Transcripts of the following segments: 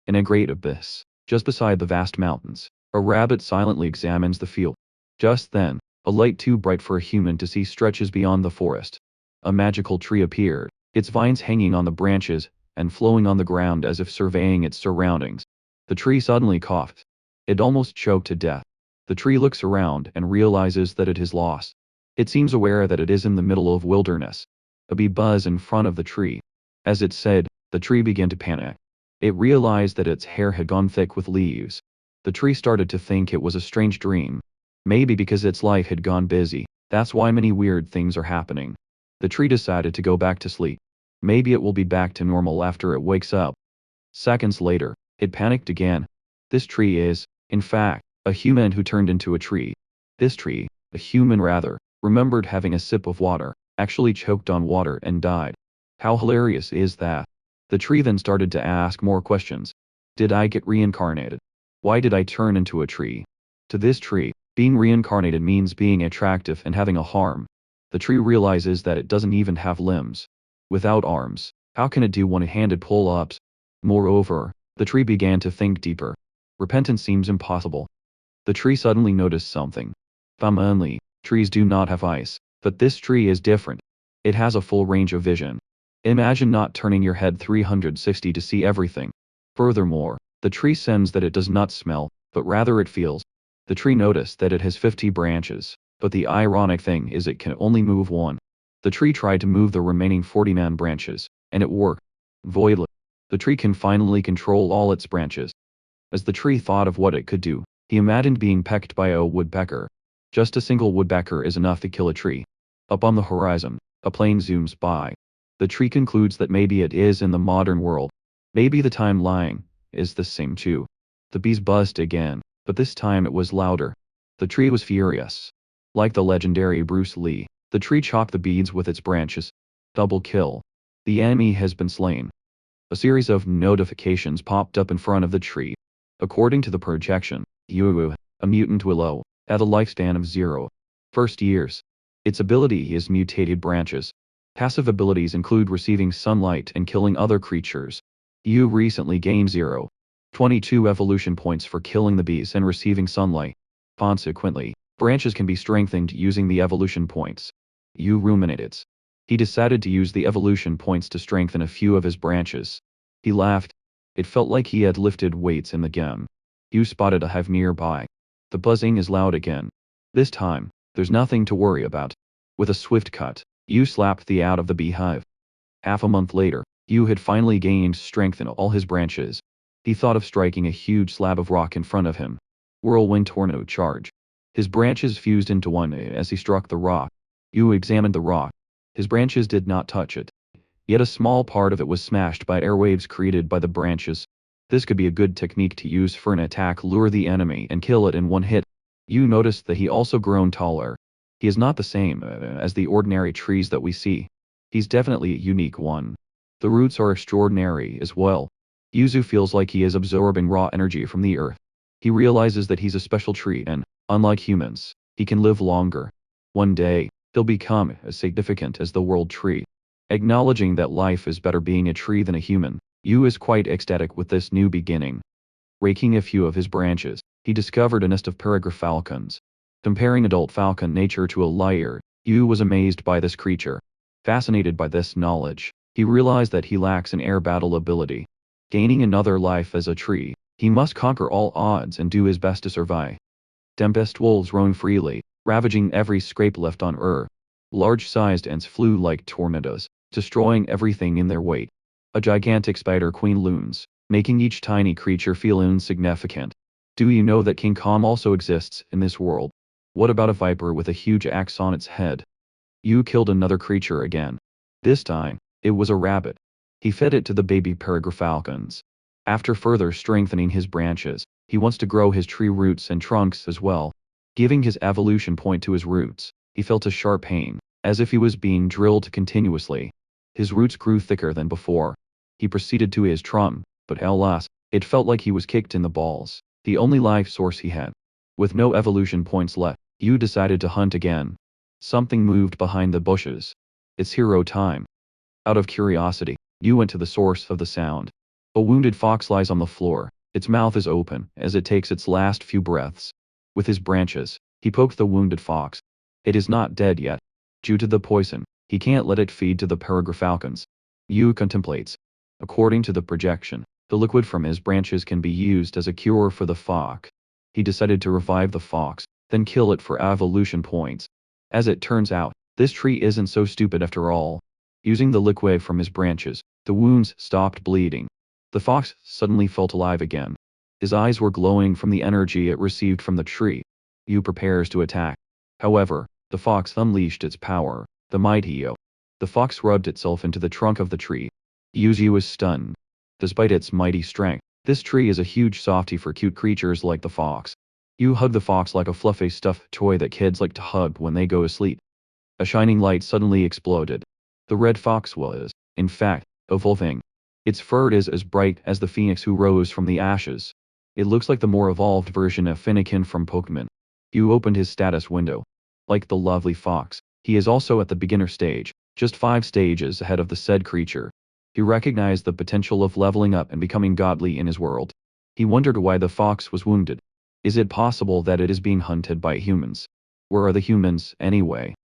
In a great abyss, just beside the vast mountains, a rabbit silently examines the field. Just then, a light too bright for a human to see stretches beyond the forest. A magical tree appeared, its vines hanging on the branches and flowing on the ground as if surveying its surroundings. The tree suddenly coughed. It almost choked to death. The tree looks around and realizes that it is lost. It seems aware that it is in the middle of wilderness. A bee buzzed in front of the tree. As it said, the tree began to panic. It realized that its hair had gone thick with leaves. The tree started to think it was a strange dream. Maybe because its life had gone busy, that's why many weird things are happening. The tree decided to go back to sleep. Maybe it will be back to normal after it wakes up. Seconds later, it panicked again. This tree is, in fact, a human who turned into a tree. This tree, a human rather, remembered having a sip of water, actually choked on water and died. How hilarious is that? The tree then started to ask more questions. Did I get reincarnated? Why did I turn into a tree? To this tree, being reincarnated means being attractive and having a harm. The tree realizes that it doesn't even have limbs. Without arms, how can it do one-handed pull-ups? Moreover, the tree began to think deeper. Repentance seems impossible. The tree suddenly noticed something. Commonly, trees do not have eyes, but this tree is different. It has a full range of vision. Imagine not turning your head 360 to see everything. Furthermore, the tree sends that it does not smell, but rather it feels. The tree noticed that it has 50 branches, but the ironic thing is it can only move one. The tree tried to move the remaining 40 branches, and it worked. Voidly. The tree can finally control all its branches. As the tree thought of what it could do, he imagined being pecked by a woodpecker. Just a single woodpecker is enough to kill a tree. Up on the horizon, a plane zooms by. The tree concludes that maybe it is in the modern world. Maybe the timeline is the same too. The bees buzzed again, but this time it was louder. The tree was furious. Like the legendary Bruce Lee, the tree chopped the beads with its branches. Double kill. The enemy has been slain. A series of notifications popped up in front of the tree. According to the projection, you, a mutant willow, had a lifespan of 0. First years. Its ability is mutated branches. Passive abilities include receiving sunlight and killing other creatures. You recently gained 0.22 evolution points for killing the bees and receiving sunlight. Consequently, branches can be strengthened using the evolution points. You ruminated. He decided to use the evolution points to strengthen a few of his branches. He laughed. It felt like he had lifted weights in the game. You spotted a hive nearby. The buzzing is loud again. This time, there's nothing to worry about. With a swift cut, you slapped the out of the beehive. Half a month later, you had finally gained strength in all his branches. He thought of striking a huge slab of rock in front of him. Whirlwind tornado charge. His branches fused into one as he struck the rock. You examined the rock. His branches did not touch it. Yet a small part of it was smashed by airwaves created by the branches. This could be a good technique to use for an attack, lure the enemy and kill it in one hit. You noticed that he also grown taller. He is not the same as the ordinary trees that we see. He's definitely a unique one. The roots are extraordinary as well. Yuzu feels like he is absorbing raw energy from the earth. He realizes that he's a special tree and, unlike humans, he can live longer. One day, he'll become as significant as the world tree. Acknowledging that life is better being a tree than a human, Yu is quite ecstatic with this new beginning. Raking a few of his branches, he discovered a nest of peregrine falcons. Comparing adult falcon nature to a lyre, Yu was amazed by this creature. Fascinated by this knowledge, he realized that he lacks an air battle ability. Gaining another life as a tree, he must conquer all odds and do his best to survive. Tempest wolves roam freely, ravaging every scrape left on Earth. Large-sized ants flew like tornadoes, destroying everything in their wake. A gigantic spider queen looms, making each tiny creature feel insignificant. Do you know that King Kong also exists in this world? What about a viper with a huge axe on its head? You killed another creature again. This time, it was a rabbit. He fed it to the baby peregrine falcons. After further strengthening his branches, he wants to grow his tree roots and trunks as well. Giving his evolution point to his roots, he felt a sharp pain, as if he was being drilled continuously. His roots grew thicker than before. He proceeded to his trunk, but alas, it felt like he was kicked in the balls, the only life source he had. With no evolution points left, Yu decided to hunt again. Something moved behind the bushes. It's hero time. Out of curiosity, Yu went to the source of the sound. A wounded fox lies on the floor. Its mouth is open as it takes its last few breaths. With his branches, he poked the wounded fox. It is not dead yet. Due to the poison, he can't let it feed to the peregrine falcons. Yu contemplates. According to the projection, the liquid from his branches can be used as a cure for the fox. He decided to revive the fox, then kill it for evolution points. As it turns out, this tree isn't so stupid after all. Using the liquid from his branches, the wounds stopped bleeding. The fox suddenly felt alive again. His eyes were glowing from the energy it received from the tree. Yu prepares to attack. However, the fox unleashed its power, the mighty Yo. The fox rubbed itself into the trunk of the tree. Yu is stunned. Despite its mighty strength, this tree is a huge softie for cute creatures like the fox. Yu hugged the fox like a fluffy stuffed toy that kids like to hug when they go to sleep. A shining light suddenly exploded. The red fox was, in fact, evolving. Its fur is as bright as the phoenix who rose from the ashes. It looks like the more evolved version of Finnegan from Pokemon. Yu opened his status window. Like the lovely fox, he is also at the beginner stage, just 5 stages ahead of the said creature. He recognized the potential of leveling up and becoming godly in his world. He wondered why the fox was wounded. Is it possible that it is being hunted by humans? Where are the humans, anyway?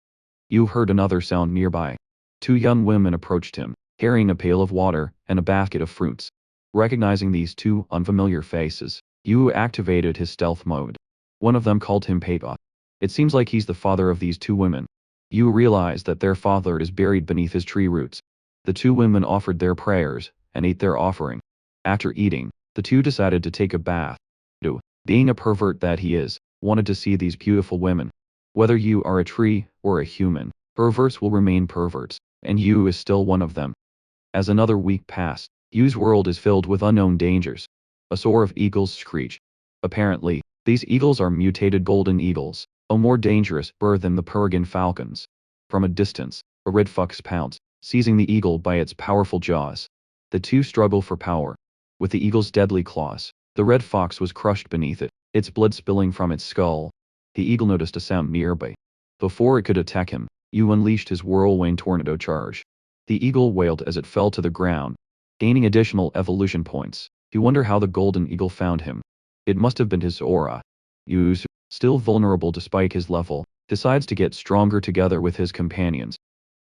Yu heard another sound nearby. 2 young women approached him, carrying a pail of water and a basket of fruits. Recognizing these 2 unfamiliar faces, Yu activated his stealth mode. One of them called him Papa. It seems like he's the father of these 2 women. Yu realized that their father is buried beneath his tree roots. The 2 women offered their prayers and ate their offering. After eating, the 2 decided to take a bath. Yu, being a pervert that he is, wanted to see these beautiful women. Whether you are a tree or a human, perverts will remain perverts, and Yu is still one of them. As another week passed, Yu's world is filled with unknown dangers. A soar of eagles screech. Apparently, these eagles are mutated golden eagles, a more dangerous bird than the peregrine falcons. From a distance, a red fox pounced, seizing the eagle by its powerful jaws. The 2 struggle for power. With the eagle's deadly claws, the red fox was crushed beneath it, its blood spilling from its skull. The eagle noticed a sound nearby. Before it could attack him, Yu unleashed his whirlwind tornado charge. The eagle wailed as it fell to the ground, gaining additional evolution points. You wonder how the golden eagle found him. It must have been his aura. Yu, still vulnerable despite his level, decides to get stronger together with his companions.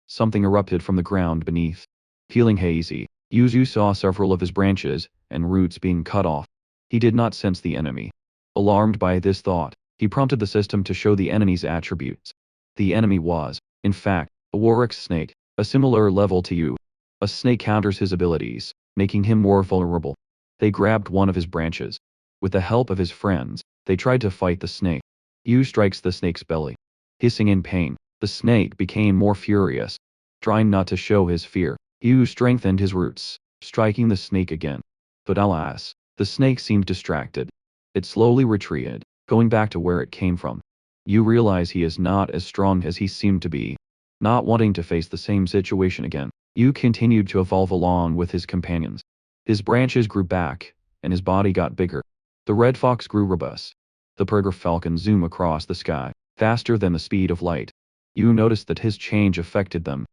Something erupted from the ground beneath. Feeling hazy, Yu saw several of his branches and roots being cut off. He did not sense the enemy. Alarmed by this thought, he prompted the system to show the enemy's attributes. The enemy was, in fact, a Warwick snake, a similar level to Yu. A snake counters his abilities, making him more vulnerable. They grabbed one of his branches. With the help of his friends, they tried to fight the snake. Yu strikes the snake's belly. Hissing in pain, the snake became more furious. Trying not to show his fear, Yu strengthened his roots, striking the snake again. But alas, the snake seemed distracted. It slowly retreated, going back to where it came from. Yu realized he is not as strong as he seemed to be. Not wanting to face the same situation again, Yu continued to evolve along with his companions. His branches grew back, and his body got bigger. The red fox grew robust. The peregrine falcon zoomed across the sky, faster than the speed of light. Yu noticed that his change affected them.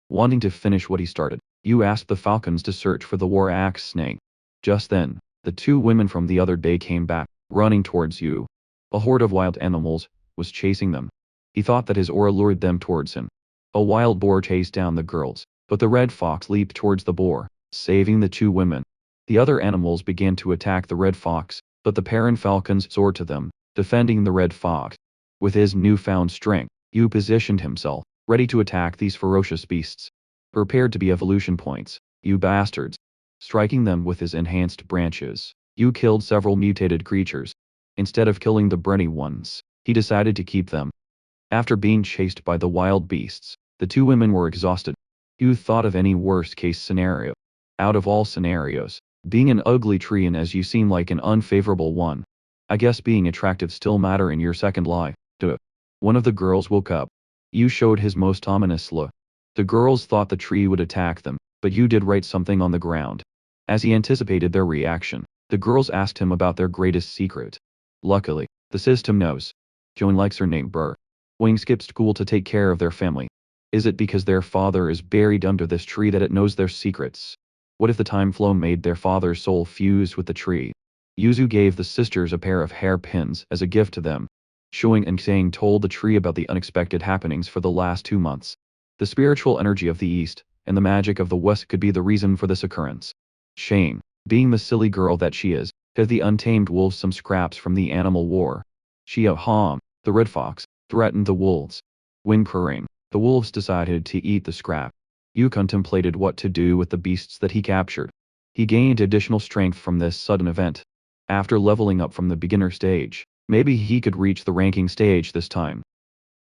Wanting to finish what he started, Yu asked the falcons to search for the war axe snake. Just then, the 2 women from the other day came back, running towards Yu. A horde of wild animals was chasing them. He thought that his aura lured them towards him. A wild boar chased down the girls, but the red fox leaped towards the boar, saving the 2 women. The other animals began to attack the red fox, but the peregrine falcons soared to them, defending the red fox. With his newfound strength, Yu positioned himself, ready to attack these ferocious beasts. Prepared to be evolution points, you bastards. Striking them with his enhanced branches, Yu killed several mutated creatures. Instead of killing the brainy ones, he decided to keep them. After being chased by the wild beasts, the 2 women were exhausted. Yu thought of any worst-case scenario. Out of all scenarios, being an ugly tree and as you seem like an unfavorable one. I guess being attractive still matter in your second life. Duh. One of the girls woke up. Yu showed his most ominous look. The girls thought the tree would attack them, but Yu did write something on the ground. As he anticipated their reaction, the girls asked him about their greatest secret. Luckily, the system knows. Joan likes her name Burr. Wing skipped school to take care of their family. Is it because their father is buried under this tree that it knows their secrets? What if the time flow made their father's soul fuse with the tree? Yuzu gave the sisters a pair of hairpins as a gift to them. Shuing and Xiang told the tree about the unexpected happenings for the last 2 months. The spiritual energy of the East and the magic of the West could be the reason for this occurrence. Shame, being the silly girl that she is, gave the untamed wolves some scraps from the animal war. Xia Hong, the red fox, threatened the wolves. Whimpering, the wolves decided to eat the scrap. Yu contemplated what to do with the beasts that he captured. He gained additional strength from this sudden event. After leveling up from the beginner stage, maybe he could reach the ranking stage this time.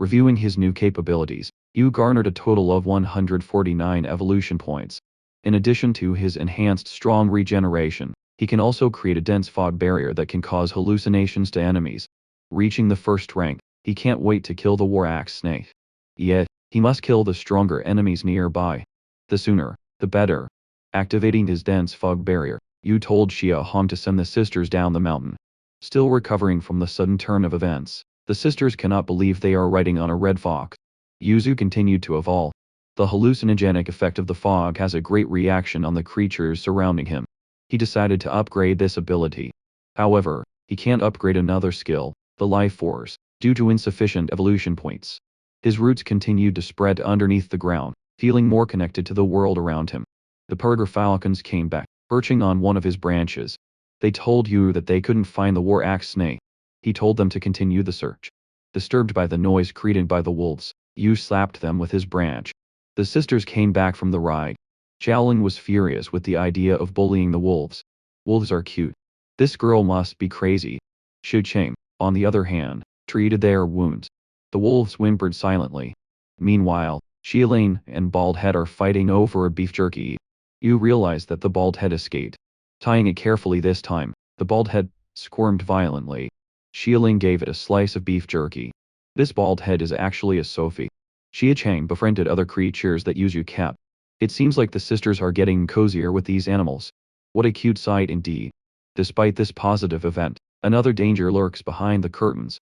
Reviewing his new capabilities, Yu garnered a total of 149 evolution points. In addition to his enhanced strong regeneration, he can also create a dense fog barrier that can cause hallucinations to enemies. Reaching the first rank, he can't wait to kill the war axe snake. Yet, he must kill the stronger enemies nearby. The sooner, the better. Activating his dense fog barrier, Yu told Xia Hong to send the sisters down the mountain. Still recovering from the sudden turn of events, the sisters cannot believe they are riding on a red fox. Yuzu continued to evolve. The hallucinogenic effect of the fog has a great reaction on the creatures surrounding him. He decided to upgrade this ability. However, he can't upgrade another skill, the life force, due to insufficient evolution points. His roots continued to spread underneath the ground, feeling more connected to the world around him. The Purger Falcons came back, perching on one of his branches. They told Yu that they couldn't find the war axe snake. He told them to continue the search. Disturbed by the noise created by the wolves, Yu slapped them with his branch. The sisters came back from the ride. Xiaoling was furious with the idea of bullying the wolves. Wolves are cute. This girl must be crazy. Xu Cheng, on the other hand, treated their wounds. The wolves whimpered silently. Meanwhile, Xiaoling and Bald Head are fighting over a beef jerky. Yu realized that the Bald Head escaped. Tying it carefully this time, the Bald Head squirmed violently. Xiaoling gave it a slice of beef jerky. This Bald Head is actually a Sophie. Xia Cheng befriended other creatures that Yuzu kept. It seems like the sisters are getting cozier with these animals. What a cute sight indeed. Despite this positive event, another danger lurks behind the curtains.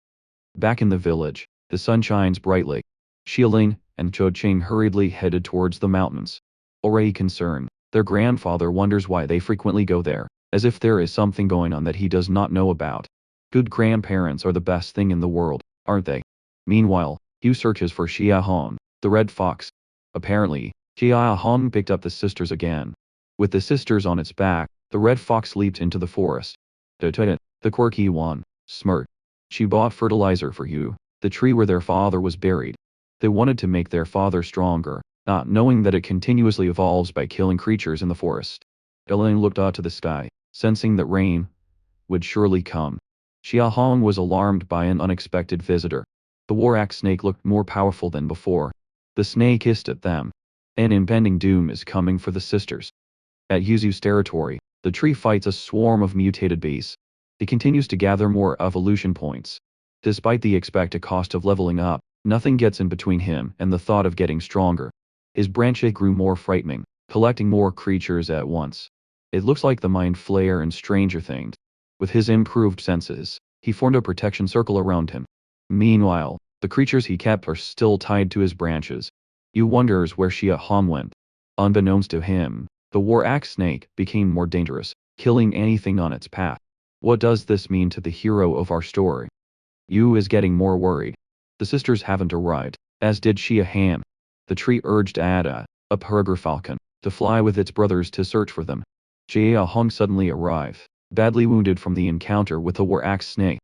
Back in the village, the sun shines brightly. Xiaoling and Zhou Qing hurriedly headed towards the mountains. Already concerned, their grandfather wonders why they frequently go there, as if there is something going on that he does not know about. Good grandparents are the best thing in the world, aren't they? Meanwhile, Yu searches for Xia Hong, the red fox. Apparently, Xia Hong picked up the sisters again. With the sisters on its back, the red fox leaped into the forest. The quirky one smirked. She bought fertilizer for Yu, the tree where their father was buried. They wanted to make their father stronger, not knowing that it continuously evolves by killing creatures in the forest. Elaine looked up to the sky, sensing that rain would surely come. Xia Hong was alarmed by an unexpected visitor. The war axe snake looked more powerful than before. The snake hissed at them. An impending doom is coming for the sisters. At Yuzu's territory, the tree fights a swarm of mutated beasts. It continues to gather more evolution points. Despite the expected cost of leveling up, nothing gets in between him and the thought of getting stronger. His branches grew more frightening, collecting more creatures at once. It looks like the Mind Flayer in Stranger Things. With his improved senses, he formed a protection circle around him. Meanwhile, the creatures he kept are still tied to his branches. Yu wonders where Xia Hong went. Unbeknownst to him, the war axe snake became more dangerous, killing anything on its path. What does this mean to the hero of our story? Yu is getting more worried. The sisters haven't arrived, as did Xia Han. The tree urged Ada, a Purger Falcon, to fly with its brothers to search for them. Xia Hong suddenly arrived, badly wounded from the encounter with the war axe snake.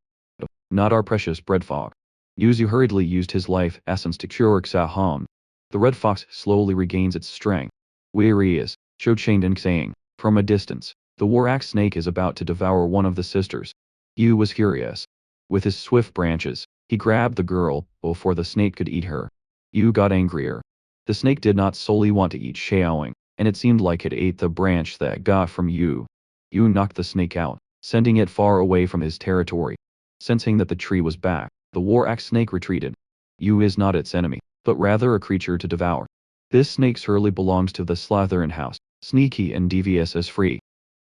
Not our precious bread fog. Yuzu hurriedly used his life essence to cure Xia Hong. The red fox slowly regains its strength. Weary is, Zhou Qing and saying, from a distance, the war axe snake is about to devour one of the sisters. Yu was furious. With his swift branches, he grabbed the girl before the snake could eat her. Yu got angrier. The snake did not solely want to eat Xiaoling, and it seemed like it ate the branch that got from Yu. Yu knocked the snake out, sending it far away from his territory. Sensing that the tree was back, the war axe snake retreated. Yu is not its enemy, but rather a creature to devour. This snake surely belongs to the Slytherin house, sneaky and devious as free.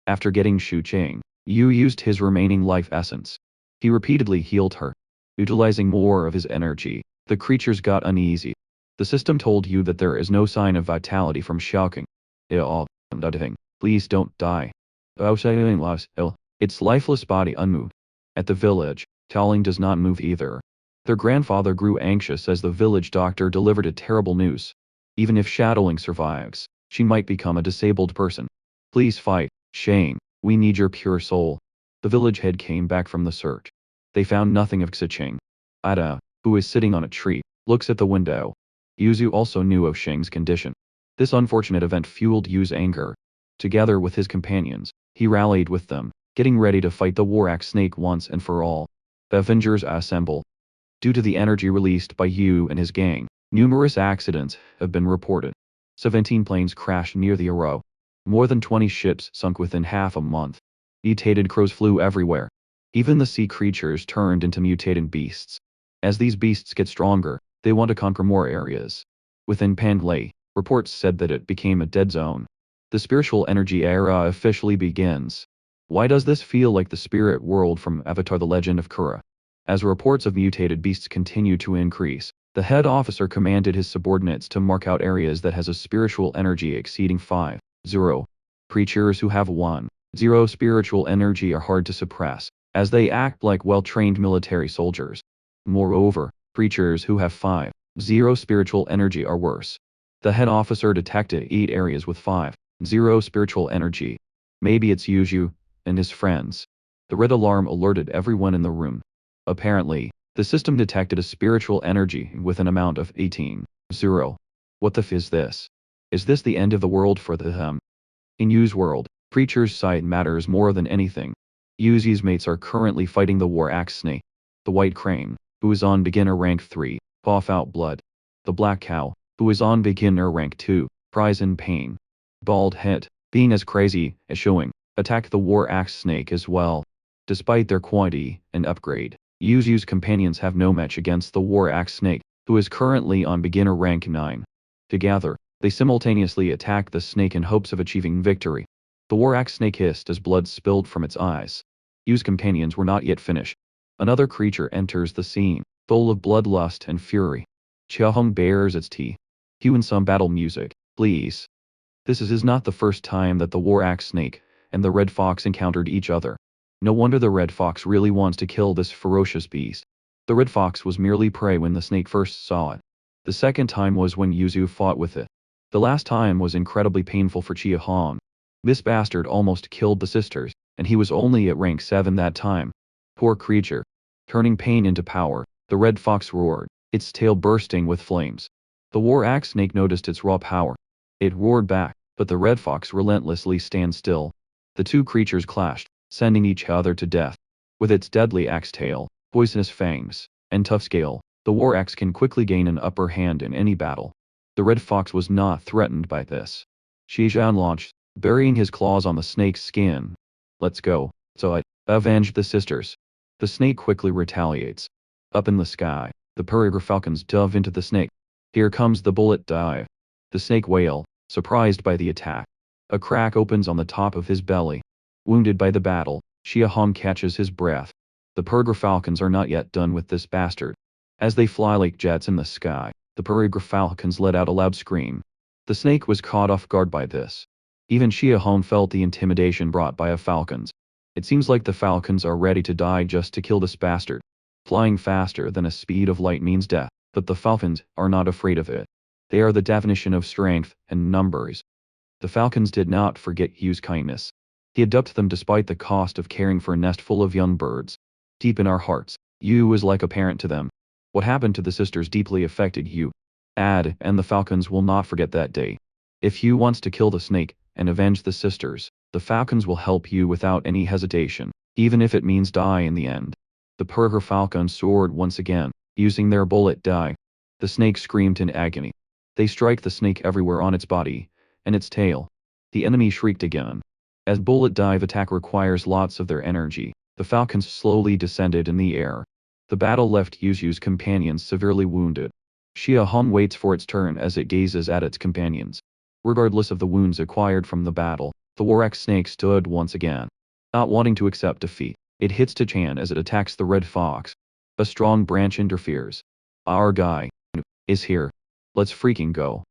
After getting Xu Cheng, Yu used his remaining life essence. He repeatedly healed her. Utilizing more of his energy, the creatures got uneasy. The system told Yu that there is no sign of vitality from Xiaoqing. Please don't die. Its lifeless body unmoved. At the village, Taling does not move either. Their grandfather grew anxious as the village doctor delivered a terrible news. Even if Shadowling survives, she might become a disabled person. Please fight, Shane, we need your pure soul. The village head came back from the search. They found nothing of Xicheng. Ada, who is sitting on a tree, looks at the window. Yuzu also knew of Sheng's condition. This unfortunate event fueled Yu's anger. Together with his companions, he rallied with them, getting ready to fight the Warak snake once and for all. The Avengers assemble. Due to the energy released by Yu and his gang, numerous accidents have been reported. 17 planes crashed near the Aro. More than 20 ships sunk within half a month. Mutated crows flew everywhere. Even the sea creatures turned into mutated beasts. As these beasts get stronger, they want to conquer more areas. Within Panglay, reports said that it became a dead zone. The spiritual energy era officially begins. Why does this feel like the spirit world from Avatar: The Legend of Korra? As reports of mutated beasts continue to increase, the head officer commanded his subordinates to mark out areas that has a spiritual energy exceeding 5.0. Creatures who have 1.0 spiritual energy are hard to suppress, as they act like well-trained military soldiers. Moreover, creatures who have 5.0 spiritual energy are worse. The head officer detected 8 areas with 5.0 spiritual energy. Maybe it's Yuju and his friends. The red alarm alerted everyone in the room. Apparently, the system detected a spiritual energy with an amount of 18.0. What the f is this? Is this the end of the world for them? In Yu's world, creatures' sight matters more than anything. Yuzi's mates are currently fighting the war axe snake. The white crane, who is on beginner rank 3, cough out blood. The black cow, who is on beginner rank 2, cries in pain. Bald head, being as crazy as showing, attack the war axe snake as well. Despite their quantity and upgrade, Yuzu's companions have no match against the war axe snake, who is currently on beginner rank 9. Together, they simultaneously attack the snake in hopes of achieving victory. The war axe snake hissed as blood spilled from its eyes. Yu's companions were not yet finished. Another creature enters the scene, full of bloodlust and fury. Chiahong bares its teeth. Cue in some battle music, please. This is not the first time that the war axe snake and the red fox encountered each other. No wonder the red fox really wants to kill this ferocious beast. The red fox was merely prey when the snake first saw it. The second time was when Yuzu fought with it. The last time was incredibly painful for Chia Hong. This bastard almost killed the sisters, and he was only at rank 7 that time. Poor creature. Turning pain into power, the red fox roared, its tail bursting with flames. The war axe snake noticed its raw power. It roared back, but the red fox relentlessly stands still. The two creatures clashed, sending each other to death. With its deadly axe tail, poisonous fangs, and tough scale, the war axe can quickly gain an upper hand in any battle. The red fox was not threatened by this. Shizhan launched, burying his claws on the snake's skin. Let's go, so I avenged the sisters. The snake quickly retaliates. Up in the sky, the peregrine falcons dove into the snake. Here comes the bullet dive. The snake wailed, surprised by the attack. A crack opens on the top of his belly. Wounded by the battle, Xia Hong catches his breath. The peregrine falcons are not yet done with this bastard. As they fly like jets in the sky, the peregrine falcons let out a loud scream. The snake was caught off guard by this. Even Xia Hong felt the intimidation brought by a falcons. It seems like the falcons are ready to die just to kill this bastard. Flying faster than a speed of light means death, but the falcons are not afraid of it. They are the definition of strength and numbers. The falcons did not forget Yu's kindness. He adopted them despite the cost of caring for a nest full of young birds. Deep in our hearts, Yu was like a parent to them. What happened to the sisters deeply affected Yu. And the falcons will not forget that day. If Yu wants to kill the snake and avenge the sisters, the falcons will help Yu without any hesitation, even if it means die in the end. The peregrine falcons soared once again, using their bullet die. The snake screamed in agony. They strike the snake everywhere on its body and its tail. The enemy shrieked again. As bullet dive attack requires lots of their energy, the falcons slowly descended in the air. The battle left Yuzu's companions severely wounded. Xia Hong waits for its turn as it gazes at its companions. Regardless of the wounds acquired from the battle, the Warak snake stood once again. Not wanting to accept defeat, it hits Tachan as it attacks the red fox. A strong branch interferes. Our guy is here. Let's freaking go.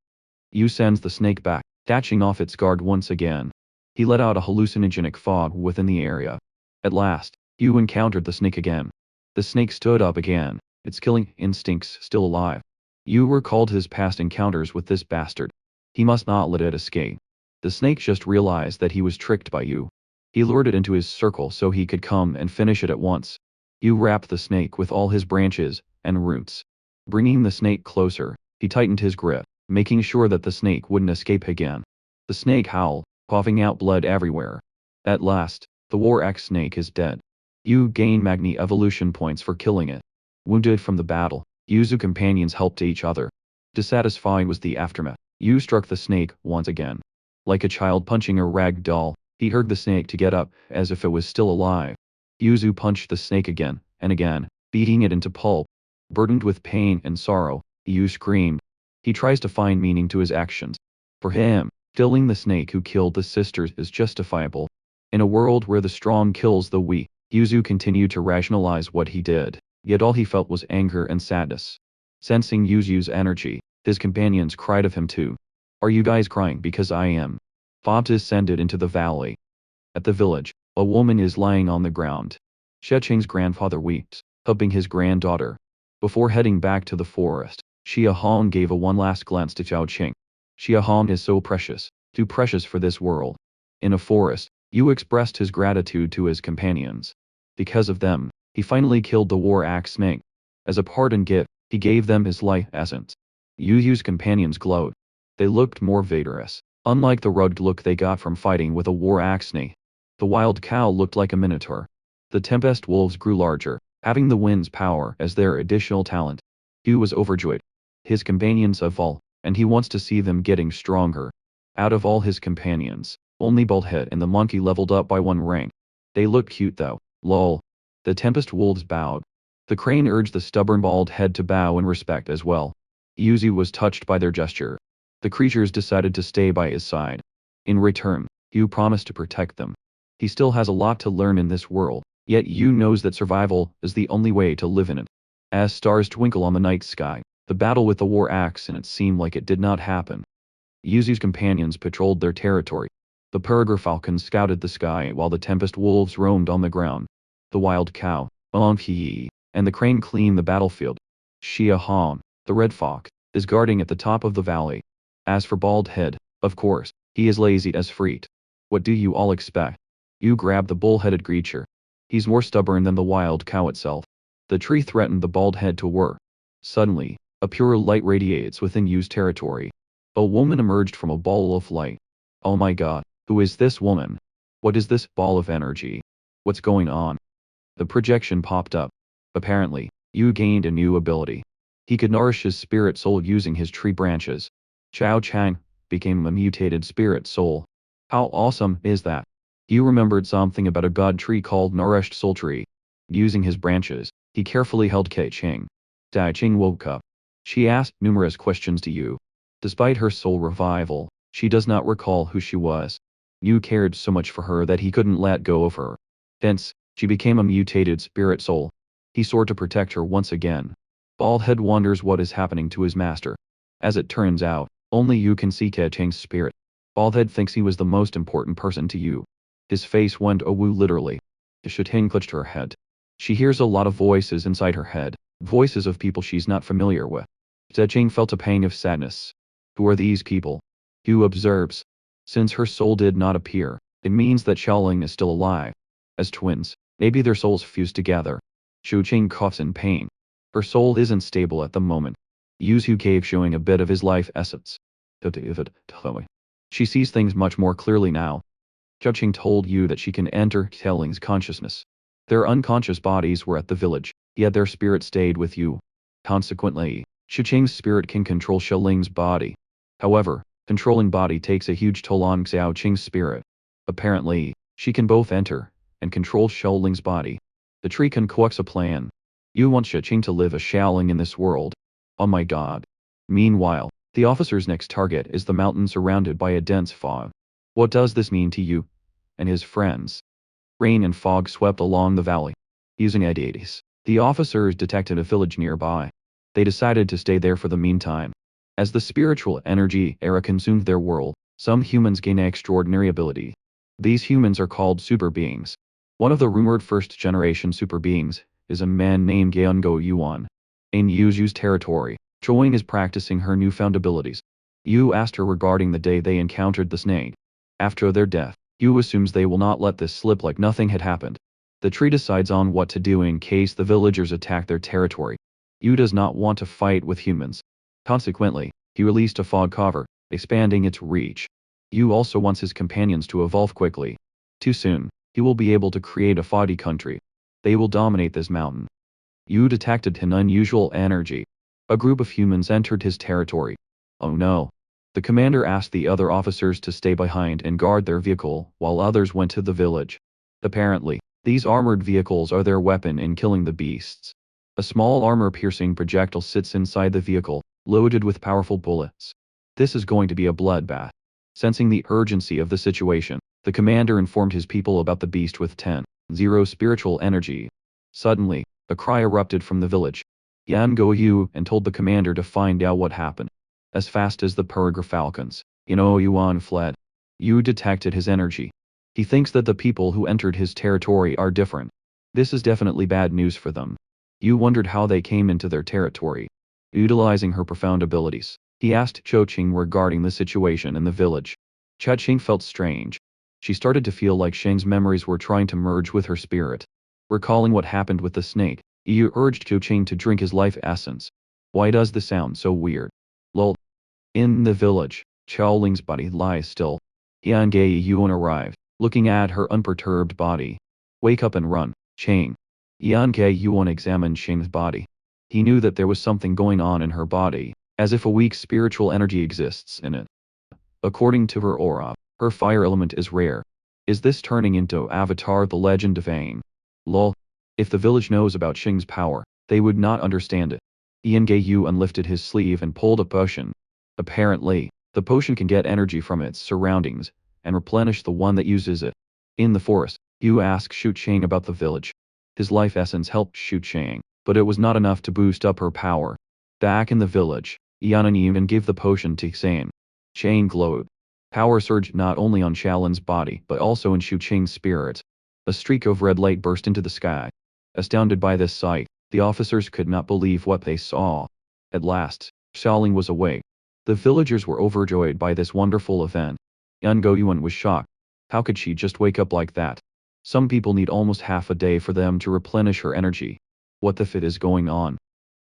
Yu sends the snake back, catching off its guard once again. He let out a hallucinogenic fog within the area. At last, Yu encountered the snake again. The snake stood up again, its killing instincts still alive. Yu recalled his past encounters with this bastard. He must not let it escape. The snake just realized that he was tricked by Yu. He lured it into his circle so he could come and finish it at once. Yu wrapped the snake with all his branches and roots. Bringing the snake closer, he tightened his grip, making sure that the snake wouldn't escape again. The snake howled, coughing out blood everywhere. At last, the war axe snake is dead. Yu gained Magni evolution points for killing it. Wounded from the battle, Yu's companions helped each other. Dissatisfied was the aftermath. Yu struck the snake once again. Like a child punching a rag doll, he heard the snake to get up, as if it was still alive. Yuzu punched the snake again and again, beating it into pulp. Burdened with pain and sorrow, Yu screamed. He tries to find meaning to his actions. For him, killing the snake who killed the sisters is justifiable. In a world where the strong kills the weak, Yuzu continued to rationalize what he did, yet all he felt was anger and sadness. Sensing Yuzu's energy, his companions cried of him too. Are you guys crying because I am? Bob descended into the valley. At the village, a woman is lying on the ground. Sheching's grandfather weeps, hugging his granddaughter. Before heading back to the forest, Xia Hong gave a one last glance to Zhao Qing. Xia Hong is so precious, too precious for this world. In a forest, Yu expressed his gratitude to his companions. Because of them, he finally killed the war axe snake. As a pardon gift, he gave them his life essence. Yu's companions glowed. They looked more vigorous, unlike the rugged look they got from fighting with a war axe snake. The wild cow looked like a minotaur. The tempest wolves grew larger, having the wind's power as their additional talent. Yu was overjoyed. His companions evolved, and he wants to see them getting stronger. Out of all his companions, only Baldhead and the monkey leveled up by one rank. They looked cute though, lol. The tempest wolves bowed. The crane urged the stubborn Baldhead to bow in respect as well. Yuzu was touched by their gesture. The creatures decided to stay by his side. In return, Yu promised to protect them. He still has a lot to learn in this world, yet Yu knows that survival is the only way to live in it. As stars twinkle on the night sky, the battle with the war axe and it seemed like it did not happen. Yuzu's companions patrolled their territory. The peregrine falcons scouted the sky while the tempest wolves roamed on the ground. The wild cow, Manhwa, and the crane cleaned the battlefield. Xia Hong, the red fox, is guarding at the top of the valley. As for Baldhead, of course, he is lazy as freak. What do you all expect? Yu grabbed the bull-headed creature. He's more stubborn than the wild cow itself. The tree threatened the Baldhead to work. Suddenly, a pure light radiates within Yu's territory. A woman emerged from a ball of light. Oh my god, who is this woman? What is this ball of energy? What's going on? The projection popped up. Apparently, Yu gained a new ability. He could nourish his spirit soul using his tree branches. Chao Chang became a mutated spirit soul. How awesome is that? Yu remembered something about a god tree called Nourished Soul Tree. Using his branches, he carefully held Kai Ching. Dai Ching woke up. She asked numerous questions to Yu. Despite her soul revival, she does not recall who she was. Yu cared so much for her that he couldn't let go of her. Hence, she became a mutated spirit soul. He swore to protect her once again. Baldhead wonders what is happening to his master. As it turns out, only Yu can see Kai Ching's spirit. Baldhead thinks he was the most important person to Yu. His face went awu literally. Shiting clutched her head. She hears a lot of voices inside her head, voices of people she's not familiar with. Zeching felt a pang of sadness. Who are these people? Yu observes. Since her soul did not appear, it means that Xiaoling is still alive. As twins, maybe their souls fused together. Shu Qing coughs in pain. Her soul isn't stable at the moment. Yuzu cave showing a bit of his life essence. She sees things much more clearly now. Zhao Qing told Yu that she can enter Xiaoling's consciousness. Their unconscious bodies were at the village, yet their spirit stayed with Yu. Consequently, Shu Qing's spirit can control Xiaoling's body. However, controlling body takes a huge toll on Xiao Qing's spirit. Apparently, she can both enter and control Xiaoling's body. The tree concocts a plan. Yu wants Xia Qing to live as Xiaoling in this world. Oh my god. Meanwhile, the officer's next target is the mountain surrounded by a dense fog. What does this mean to Yu and his friends? Rain and fog swept along the valley. Using IDs, the officers detected a village nearby. They decided to stay there for the meantime. As the spiritual energy era consumed their world, some humans gain extraordinary ability. These humans are called super beings. One of the rumored first-generation super beings is a man named Yeongo Yuan. In Yu's territory, Choing is practicing her newfound abilities. Yu asked her regarding the day they encountered the snake. After their death, Yu assumes they will not let this slip like nothing had happened. The tree decides on what to do in case the villagers attack their territory. Yu does not want to fight with humans. Consequently, he released a fog cover, expanding its reach. Yu also wants his companions to evolve quickly. Too soon, he will be able to create a foggy country. They will dominate this mountain. Yu detected an unusual energy. A group of humans entered his territory. Oh no. The commander asked the other officers to stay behind and guard their vehicle, while others went to the village. Apparently, these armored vehicles are their weapon in killing the beasts. A small armor-piercing projectile sits inside the vehicle, loaded with powerful bullets. This is going to be a bloodbath. Sensing the urgency of the situation, the commander informed his people about the beast with 10-0 spiritual energy. Suddenly, a cry erupted from the village. Yan Go Yu and told the commander to find out what happened. As fast as the Peregrine Falcons, Yuan fled. Yu detected his energy. He thinks that the people who entered his territory are different. This is definitely bad news for them. Yu wondered how they came into their territory. Utilizing her profound abilities, he asked Cho Ching regarding the situation in the village. Cha Ching felt strange. She started to feel like Sheng's memories were trying to merge with her spirit. Recalling what happened with the snake, Yu urged Cho Ching to drink his life essence. Why does this sound so weird? Lol. In the village, Xiaoling's body lies still. Yan Ge Yuan arrived, looking at her unperturbed body. Wake up and run, Ching. Yan Ge Yuan examined Sheng's body. He knew that there was something going on in her body, as if a weak spiritual energy exists in it. According to her aura, her fire element is rare. Is this turning into Avatar the Legend of Aang? Lol. If the village knows about Sheng's power, they would not understand it. Yan Ge Yuan lifted his sleeve and pulled a potion. Apparently, the potion can get energy from its surroundings, and replenish the one that uses it. In the forest, Yu asked Shu Chang about the village. His life essence helped Shu Chang, but it was not enough to boost up her power. Back in the village, Yan even gave the potion to Xan. Chang glowed. Power surged not only on Shaolin's body but also in Shu Chang's spirit. A streak of red light burst into the sky. Astounded by this sight, the officers could not believe what they saw. At last, Shaolin was awake. The villagers were overjoyed by this wonderful event. Yan Goyuan was shocked. How could she just wake up like that? Some people need almost half a day for them to replenish her energy. What the fit is going on?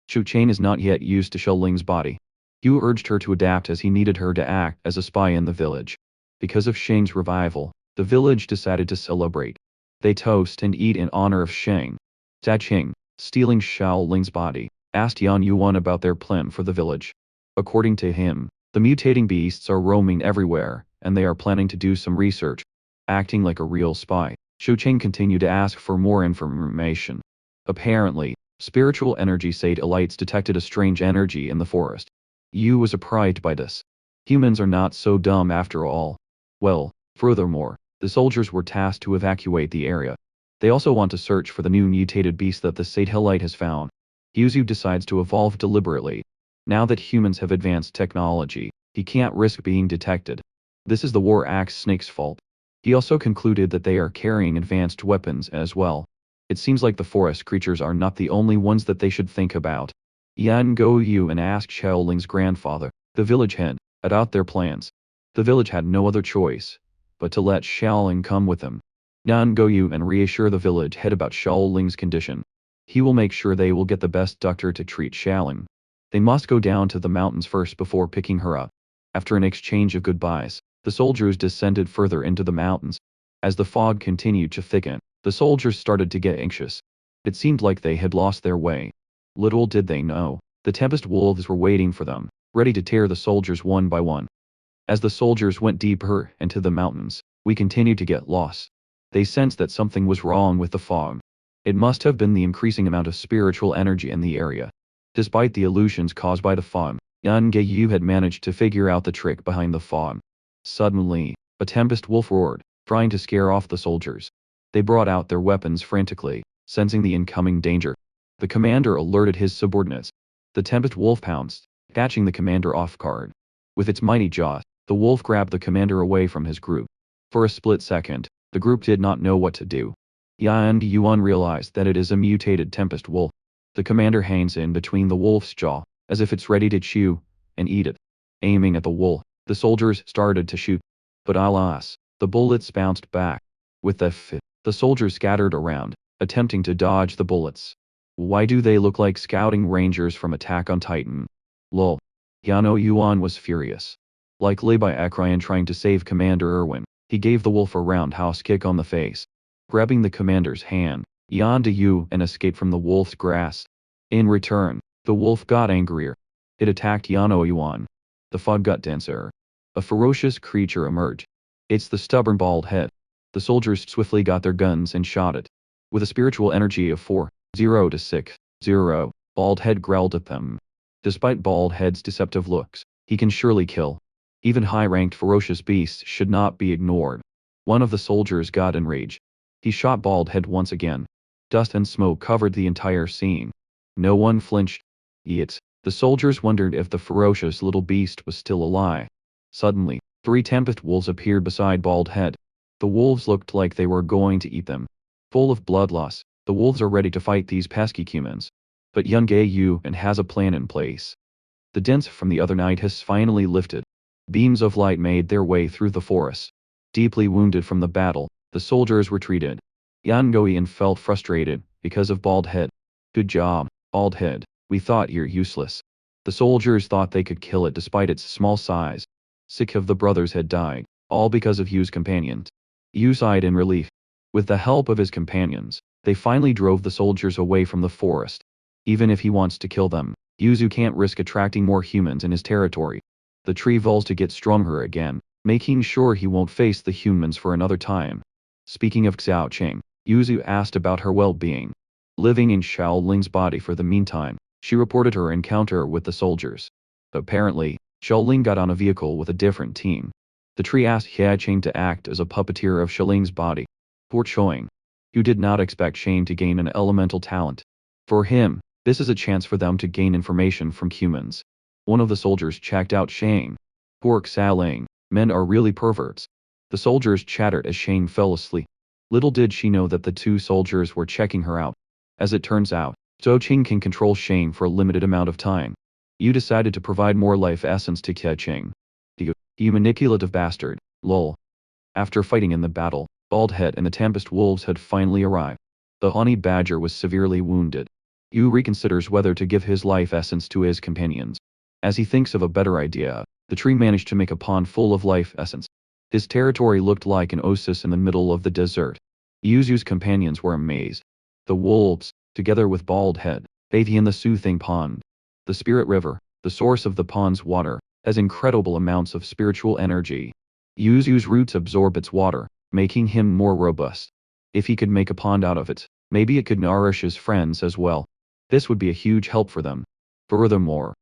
Shu Chain is not yet used to Shaoling's body. Yu urged her to adapt as he needed her to act as a spy in the village. Because of Sheng's revival, the village decided to celebrate. They toast and eat in honor of Sheng. Ta Ching, stealing Shaoling's body, asked Yan Yuan about their plan for the village. According to him, the mutating beasts are roaming everywhere, and they are planning to do some research. Acting like a real spy, Shu Ching continued to ask for more information. Apparently, spiritual energy satellites detected a strange energy in the forest. Yu was surprised by this. Humans are not so dumb after all. Well, furthermore, the soldiers were tasked to evacuate the area. They also want to search for the new mutated beast that the satellite has found. Yuzu decides to evolve deliberately. Now that humans have advanced technology, he can't risk being detected. This is the war axe snake's fault. He also concluded that they are carrying advanced weapons as well. It seems like the forest creatures are not the only ones that they should think about. Yan Go Yuan asked Shaoling's grandfather, the village head, about their plans. The village had no other choice but to let Shaoling come with them. Yan Go Yuan reassured the village head about Shaoling's condition. He will make sure they will get the best doctor to treat Shaoling. They must go down to the mountains first before picking her up. After an exchange of goodbyes, the soldiers descended further into the mountains. As the fog continued to thicken, the soldiers started to get anxious. It seemed like they had lost their way. Little did they know, the Tempest Wolves were waiting for them, ready to tear the soldiers one by one. As the soldiers went deeper into the mountains, we continued to get lost. They sensed that something was wrong with the fog. It must have been the increasing amount of spiritual energy in the area. Despite the illusions caused by the fog, Yan Ge Yu had managed to figure out the trick behind the fog. Suddenly, a Tempest Wolf roared, trying to scare off the soldiers. They brought out their weapons frantically, sensing the incoming danger. The commander alerted his subordinates. The Tempest Wolf pounced, catching the commander off guard. With its mighty jaws, the wolf grabbed the commander away from his group. For a split second, the group did not know what to do. Yan Yuan realized that it is a mutated tempest wolf. The commander hangs in between the wolf's jaw, as if it's ready to chew and eat it. Aiming at the wolf, the soldiers started to shoot. But alas, the bullets bounced back. With the fit, the soldiers scattered around, attempting to dodge the bullets. Why do they look like scouting rangers from Attack on Titan? Lol. Yano Yuan was furious. Like Levi Akryan trying to save Commander Irwin, he gave the wolf a roundhouse kick on the face. Grabbing the commander's hand, Yan Yu and escaped from the wolf's grasp. In return, the wolf got angrier. It attacked Yano Yuan. The fog got denser. A ferocious creature emerged. It's the stubborn bald head. The soldiers swiftly got their guns and shot it. With a spiritual energy of 4-0 to 6-0, Bald Head growled at them. Despite Bald Head's deceptive looks, he can surely kill. Even high-ranked ferocious beasts should not be ignored. One of the soldiers got enraged. He shot Bald Head once again. Dust and smoke covered the entire scene. No one flinched. Yet, the soldiers wondered if the ferocious little beast was still alive. Suddenly, 3 tempest wolves appeared beside Bald Head. The wolves looked like they were going to eat them. Full of bloodlust, the wolves are ready to fight these pesky humans. But Young Yu and has a plan in place. The dents from the other night has finally lifted. Beams of light made their way through the forest. Deeply wounded from the battle, the soldiers retreated. Yan Goian felt frustrated because of Bald Head. Good job, Bald Head. We thought you're useless. The soldiers thought they could kill it despite its small size. 6 of the brothers had died, all because of Yu's companions. Yu sighed in relief. With the help of his companions, they finally drove the soldiers away from the forest. Even if he wants to kill them, Yuzu can't risk attracting more humans in his territory. The tree vows to get stronger again, making sure he won't face the humans for another time. Speaking of Xiao Qing, Yuzu asked about her well-being. Living in Shaoling's body for the meantime, she reported her encounter with the soldiers. Apparently, Shaoling got on a vehicle with a different team. The tree asked Hia Qing to act as a puppeteer of Shaoling's body. Poor Choing. You did not expect Shane to gain an elemental talent. For him, this is a chance for them to gain information from humans. One of the soldiers checked out Shane. Poor Xiaoling, men are really perverts. The soldiers chattered as Shane fell asleep. Little did she know that the 2 soldiers were checking her out. As it turns out, Zhou Qing can control Shane for a limited amount of time. You decided to provide more life essence to Kia Qing. You manipulative bastard, lol. After fighting in the battle, Bald Head and the Tempest Wolves had finally arrived. The Honey Badger was severely wounded. Yu reconsiders whether to give his life essence to his companions. As he thinks of a better idea, the tree managed to make a pond full of life essence. His territory looked like an oasis in the middle of the desert. Yuzu's companions were amazed. The wolves, together with Bald Head, bathe in the soothing pond. The Spirit River, the source of the pond's water, has incredible amounts of spiritual energy. Yuzu's roots absorb its water, making him more robust. If he could make a pond out of it, maybe it could nourish his friends as well. This would be a huge help for them. Furthermore,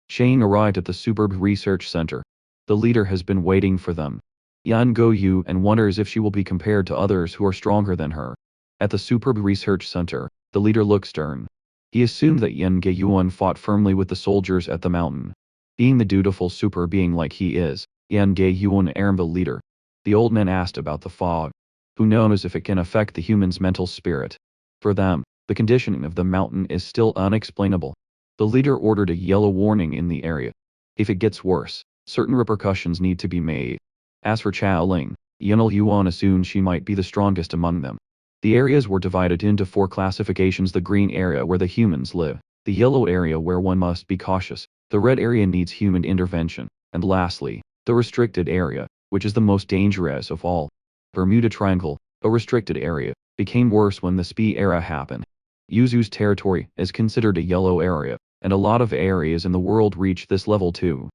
Shane arrived at the Superb Research Center. The leader has been waiting for them. Yan Goyu and wonders if she will be compared to others who are stronger than her. At the Superb Research Center, the leader looks stern. He assumed that Yan Geyuan fought firmly with the soldiers at the mountain. Being the dutiful super being like he is, Yan Geyuan aimed the leader. The old man asked about the fog. Who knows if it can affect the human's mental spirit? For them, the conditioning of the mountain is still unexplainable. The leader ordered a yellow warning in the area. If it gets worse, certain repercussions need to be made. As for Chao Ling, Yanel Yuan assumed she might be the strongest among them. The areas were divided into 4 classifications: the green area where the humans live, the yellow area where one must be cautious, the red area needs human intervention, and lastly, the restricted area, which is the most dangerous of all. Bermuda Triangle, a restricted area, became worse when the Spee era happened. Yuzu's territory is considered a yellow area, and a lot of areas in the world reach this level too.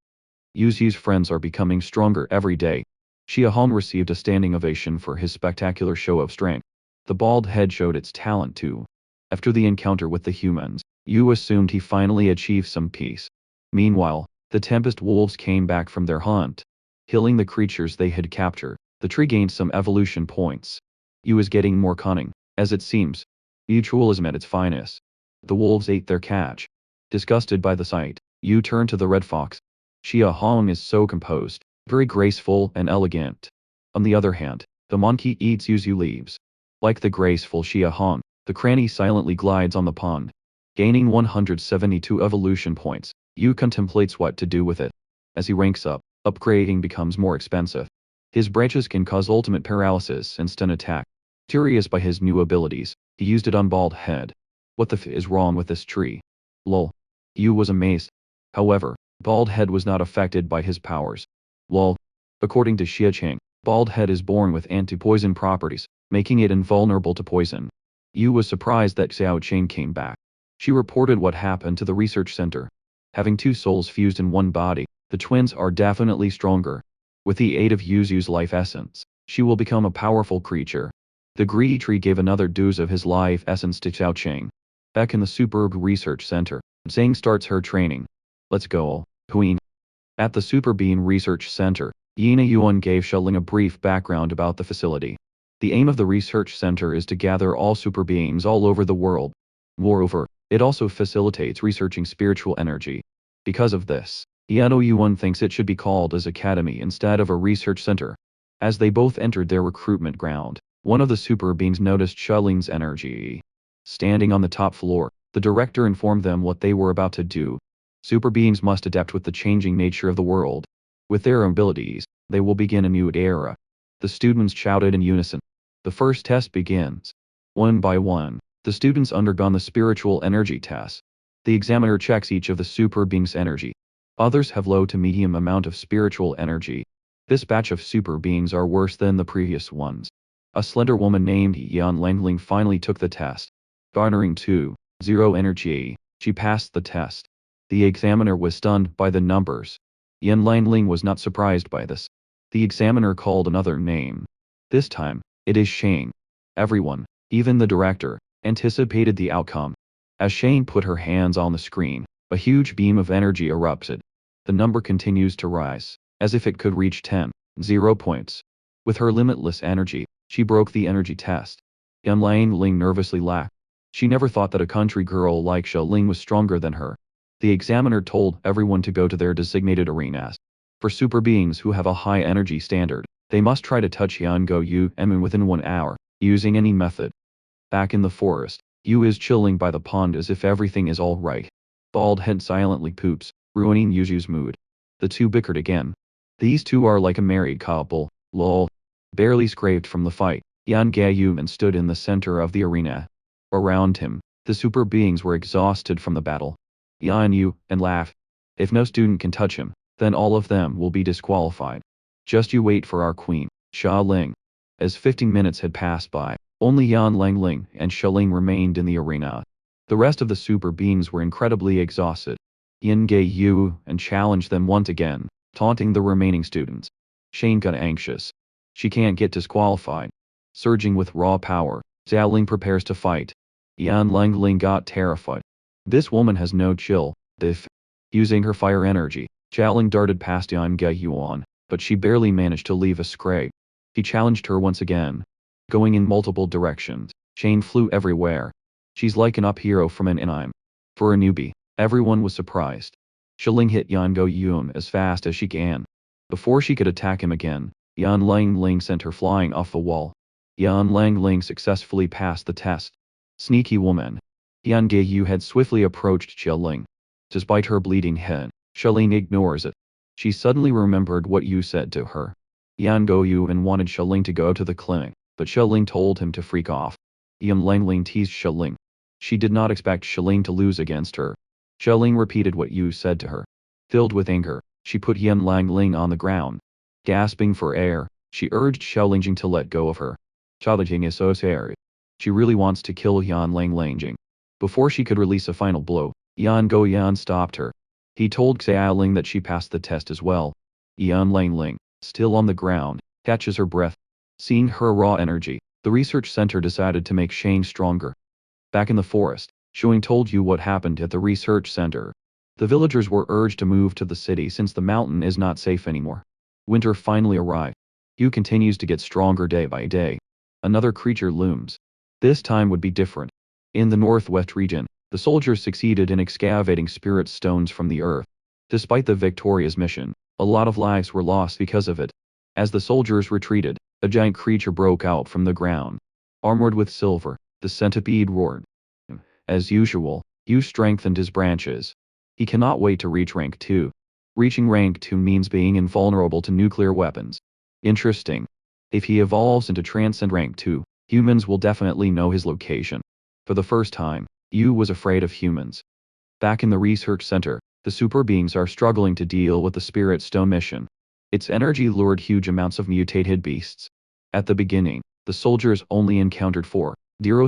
Yuzu's friends are becoming stronger every day. Xia Hong received a standing ovation for his spectacular show of strength. The bald head showed its talent too. After the encounter with the humans, Yu assumed he finally achieved some peace. Meanwhile, the Tempest Wolves came back from their hunt. Killing the creatures they had captured, the tree gained some evolution points. Yu is getting more cunning, as it seems. Mutualism at its finest. The wolves ate their catch. Disgusted by the sight, Yu turned to the red fox. Xia Hong is so composed, very graceful and elegant. On the other hand, the monkey eats yuzu leaves. Like the graceful Xia Hong, the cranny silently glides on the pond. Gaining 172 evolution points, Yu contemplates what to do with it. As he ranks up, upgrading becomes more expensive. His branches can cause ultimate paralysis and stun attack. Curious by his new abilities, he used it on Bald Head. What the f is wrong with this tree? Lol. Yu was amazed. However, Bald Head was not affected by his powers. Lol. According to Xia Cheng, Bald Head is born with anti-poison properties, making it invulnerable to poison. Yu was surprised that Xiao Cheng came back. She reported what happened to the research center. Having two souls fused in one body, the twins are definitely stronger. With the aid of Yuzu's life essence, she will become a powerful creature. The greedy tree gave another dose of his life essence to Xiao Cheng. Back in the superb research center, Zhang starts her training. Let's go, Queen. At the Super Bean Research Center, Yina Yuan gave Shuling a brief background about the facility. The aim of the research center is to gather all super beings all over the world. Moreover, it also facilitates researching spiritual energy. Because of this, Yano Yuan thinks it should be called as Academy instead of a research center. As they both entered their recruitment ground, one of the super beings noticed Shuling's energy. Standing on the top floor, the director informed them what they were about to do. Super beings must adapt with the changing nature of the world. With their abilities, they will begin a new era. The students shouted in unison. The first test begins. One by one, the students undergone the spiritual energy test. The examiner checks each of the super beings' energy. Others have low to medium amount of spiritual energy. This batch of super beings are worse than the previous ones. A slender woman named Yan Langling finally took the test. Garnering 2.0 energy, she passed the test. The examiner was stunned by the numbers. Yan Langling was not surprised by this. The examiner called another name. This time, it is Shane. Everyone, even the director, anticipated the outcome. As Shane put her hands on the screen, a huge beam of energy erupted. The number continues to rise, as if it could reach 10.0 points. With her limitless energy, she broke the energy test. Yan Langling nervously laughed. She never thought that a country girl like Ling was stronger than her. The examiner told everyone to go to their designated arenas. For super beings who have a high energy standard, they must try to touch Yan Go Yu Emin within 1 hour, using any method. Back in the forest, Yu is chilling by the pond as if everything is alright. Bald Head silently poops, ruining Yuzu's mood. The two bickered again. These two are like a married couple, lol. Barely scraped from the fight, Yan Gayuman stood in the center of the arena. Around him, the super beings were exhausted from the battle. Yan Yu and laugh. If no student can touch him, then all of them will be disqualified. Just you wait for our queen, Xia Ling. As 15 minutes had passed by, only Yan Langling and Xia Ling remained in the arena. The rest of the super beings were incredibly exhausted. Yin Gei Yu and challenged them once again, taunting the remaining students. Shane got anxious. She can't get disqualified. Surging with raw power, Xia Ling prepares to fight. Yan Langling got terrified. This woman has no chill. Using her fire energy, Xia Ling darted past Yan Ge Yuan, but she barely managed to leave a scrape. He challenged her once again. Going in multiple directions, Shane flew everywhere. She's like an up hero from an anime. For a newbie, everyone was surprised. Xia Ling hit Yan Go Yun as fast as she can. Before she could attack him again, Yan Langling sent her flying off the wall. Yan Langling successfully passed the test. Sneaky woman. Yan Ge Yu had swiftly approached Xia Ling. Despite her bleeding head, Xia Ling ignores it. She suddenly remembered what Yu said to her. Yan Go Yuan wanted Xia Ling to go to the clinic, but Xia Ling told him to freak off. Yan Langling teased Xia Ling. She did not expect Xia Ling to lose against her. Xia Ling repeated what Yu said to her. Filled with anger, she put Yan Langling on the ground. Gasping for air, she urged Xia Lingjing to let go of her. Xia Lingjing is so scary. She really wants to kill Yan Langling. Before she could release a final blow, Yan Go Yan stopped her. He told Xia Ling that she passed the test as well. Yan Langling, still on the ground, catches her breath. Seeing her raw energy, the research center decided to make Shane stronger. Back in the forest, Shuing told you what happened at the research center. The villagers were urged to move to the city since the mountain is not safe anymore. Winter finally arrived. Yu continues to get stronger day by day. Another creature looms. This time would be different. In the northwest region, the soldiers succeeded in excavating spirit stones from the earth. Despite the victorious mission, a lot of lives were lost because of it. As the soldiers retreated, A giant creature broke out from the ground. Armored with silver, the centipede roared. As usual, Yu strengthened his branches. He cannot wait to reach rank 2. Reaching rank 2 means being invulnerable to nuclear weapons. Interesting. If he evolves into transcend rank 2, humans will definitely know his location. For the first time, Yu was afraid of humans. Back in the research center, the super beings are struggling to deal with the Spirit Stone mission. Its energy lured huge amounts of mutated beasts. At the beginning, the soldiers only encountered 4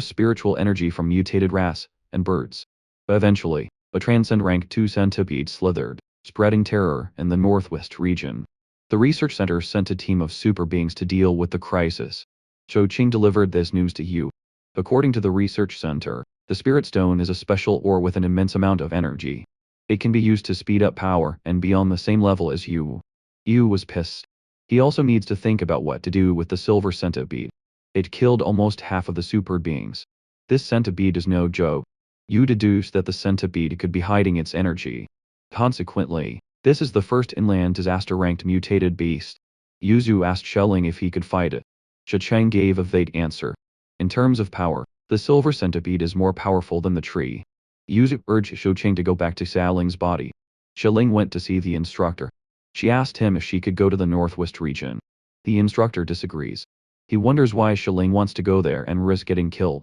spiritual energy from mutated rats and birds. But eventually, a transcend rank 2 centipede slithered, spreading terror in the northwest region. The research center sent a team of super beings to deal with the crisis. Chou-Ching delivered this news to Yu. According to the research center, the Spirit Stone is a special ore with an immense amount of energy. It can be used to speed up power and be on the same level as Yu. Yu was pissed. He also needs to think about what to do with the silver centipede. It killed almost half of the super beings. This centipede is no joke. Yu deduced that the centipede could be hiding its energy. Consequently, this is the first inland disaster-ranked mutated beast. Yuzu asked Shelling if he could fight it. Cheng gave a vague answer. In terms of power, the silver centipede is more powerful than the tree. Yuzu urged Cheng to go back to Xiaoling's body. Shelling went to see the instructor. She asked him if she could go to the northwest region. The instructor disagrees. He wonders why Shelling wants to go there and risk getting killed.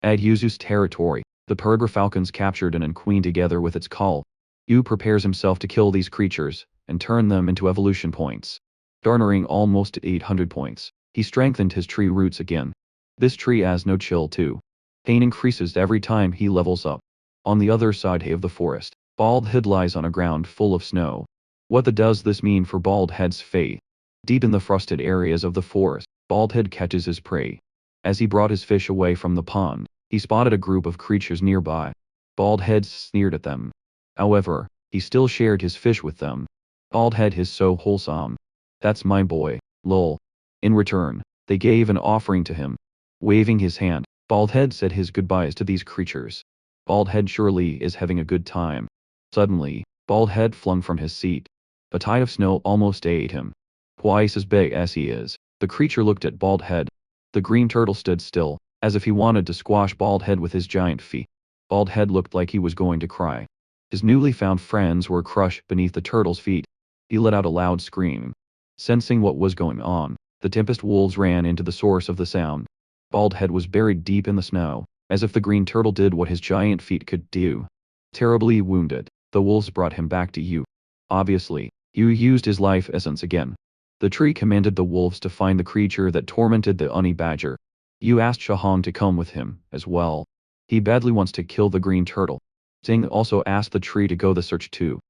At Yuzu's territory, the Pergra falcons captured an queen together with its call. Yu prepares himself to kill these creatures and turn them into evolution points. Garnering almost 800 points, he strengthened his tree roots again. This tree has no chill too. Pain increases every time he levels up. On the other side of the forest, Baldhead lies on a ground full of snow. What does this mean for Baldhead's fate? Deep in the frosted areas of the forest, Baldhead catches his prey. As he brought his fish away from the pond, he spotted a group of creatures nearby. Baldhead sneered at them. However, he still shared his fish with them. Baldhead is so wholesome. That's my boy, lol. In return, they gave an offering to him. Waving his hand, Baldhead said his goodbyes to these creatures. Baldhead surely is having a good time. Suddenly, Baldhead flung from his seat. A tide of snow almost ate him. Twice as big as he is, the creature looked at Baldhead. The green turtle stood still, as if he wanted to squash Baldhead with his giant feet. Baldhead looked like he was going to cry. His newly found friends were crushed beneath the turtle's feet. He let out a loud scream. Sensing what was going on, the Tempest wolves ran into the source of the sound. Baldhead was buried deep in the snow, as if the green turtle did what his giant feet could do. Terribly wounded, the wolves brought him back to Yu. Obviously, Yu used his life essence again. The tree commanded the wolves to find the creature that tormented the honey badger. Yu asked Shahong to come with him, as well. He badly wants to kill the green turtle. Tsing also asked the tree to go the search too.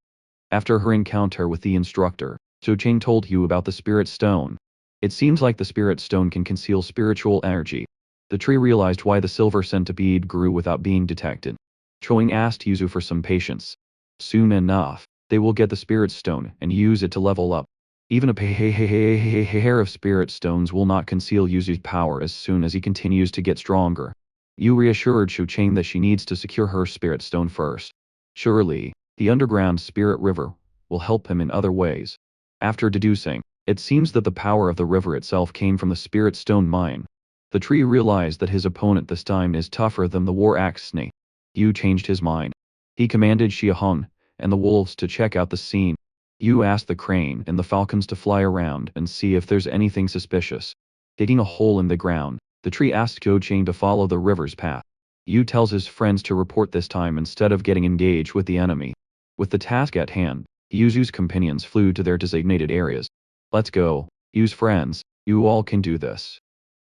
After her encounter with the instructor, Chou-Ching told Yu about the Spirit Stone. It seems like the Spirit Stone can conceal spiritual energy. The tree realized why the silver centipede grew without being detected. Chou-Ching asked Yuzu for some patience. Soon enough, they will get the Spirit Stone and use it to level up. Even a pair of Spirit Stones will not conceal Yuzu's power as soon as he continues to get stronger. Yu reassured Chou-Ching that she needs to secure her Spirit Stone first. Surely, the underground Spirit River will help him in other ways. After deducing, it seems that the power of the river itself came from the Spirit Stone mine. The tree realized that his opponent this time is tougher than the War Axe Snake. Yu changed his mind. He commanded Xiahong and the wolves to check out the scene. Yu asked the crane and the falcons to fly around and see if there's anything suspicious. Digging a hole in the ground, the tree asked Chou-Ching to follow the river's path. Yu tells his friends to report this time instead of getting engaged with the enemy. With the task at hand, Yuzu's companions flew to their designated areas. Let's go, Yu's friends, you all can do this.